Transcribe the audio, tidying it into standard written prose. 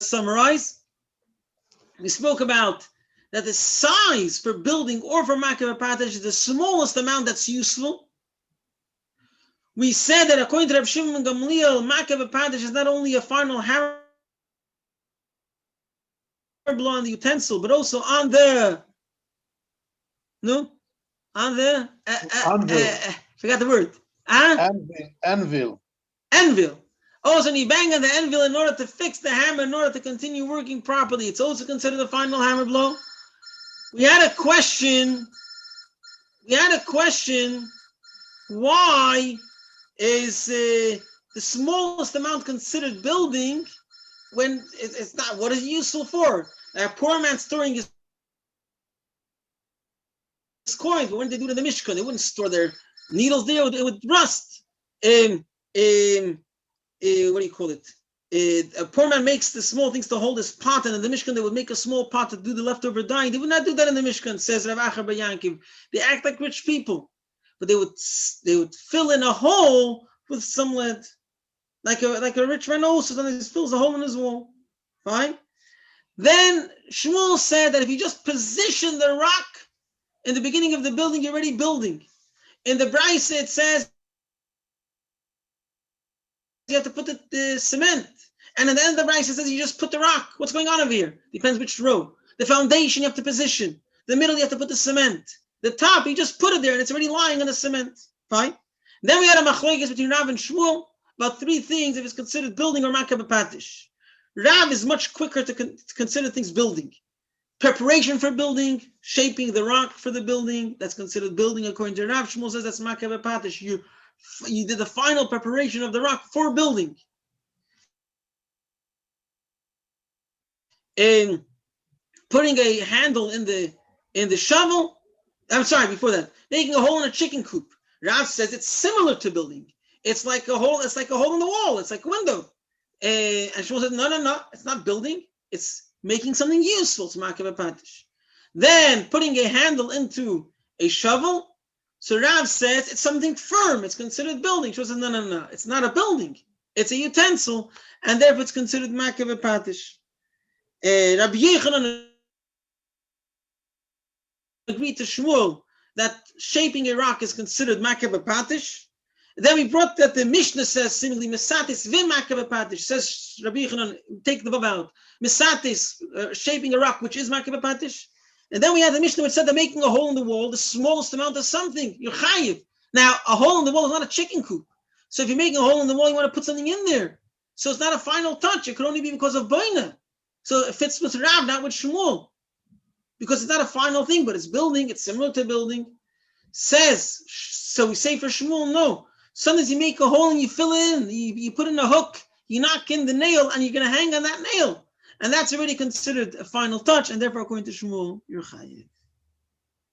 summarize. We spoke about that the size for building or for Makav Patish is the smallest amount that's useful. We said that according to Rav Shimon Gamliel, Makav Patish is not only a final hammer blow on the utensil, but also on the forgot the word. Anvil. Anvil. Also, when you bang on the anvil in order to fix the hammer, in order to continue working properly, it's also considered a final hammer blow. We had a question. Why is the smallest amount considered building when it's not? What is it useful for? A poor man storing his coins, but when they do it in the Mishkan, they wouldn't store their needles there. It would rust. What do you call it? A poor man makes the small things to hold his pot, and in the Mishkan they would make a small pot to do the leftover dyeing. They would not do that in the Mishkan, says Rav Acher Bayankiv. They act like rich people, but they would fill in a hole with some lead, like a rich man also. Sometimes he fills a hole in his wall. Fine. Then Shmuel said that if you just position the rock in the beginning of the building, you're already building. In the Braisa it says you have to put the cement. And at the end of the Braisa says you just put the rock. What's going on over here? Depends which row. The foundation you have to position. The middle you have to put the cement. The top you just put it there and it's already lying on the cement. Fine. Then we had a machlokes between Rav and Shmuel about three things if it's considered building or Makav Patish. Rav is much quicker to consider things building. Preparation for building, shaping the rock for the building, that's considered building according to Rav. Shmuel says that's Makav Patish. You did the final preparation of the rock for building. And putting a handle in the shovel. I'm sorry, before that, making a hole in a chicken coop. Rav says it's similar to building. It's like a hole. It's like a hole in the wall. It's like a window. And Shmuel said, no, it's not building. It's making something useful to Makav Patish. Then putting a handle into a shovel. So Rav says it's something firm. It's considered building. Shmuel says, no. It's not a building. It's a utensil, and therefore it's considered Makav Patish. Rabbi Yechanan agreed to Shmuel that shaping a rock is considered Makav Patish. Then we brought that the Mishnah says similarly, Misatis vim Makav Patish. Says Rabbi Yechanan, take the vav out. Misatis, shaping a rock, which is Makav Patish. And then we had the Mishnah which said that making a hole in the wall, the smallest amount of something, you're chayiv. Now, a hole in the wall is not a chicken coop. So if you're making a hole in the wall, you want to put something in there. So it's not a final touch. It could only be because of boina. So it fits with Rav, not with Shmuel. Because it's not a final thing, but it's building. It's similar to building. Says, so we say for Shmuel, no. Sometimes you make a hole and you fill it in. You put in a hook. You knock in the nail and you're going to hang on that nail. And that's already considered a final touch. And therefore, according to Shmuel, you're chayiv.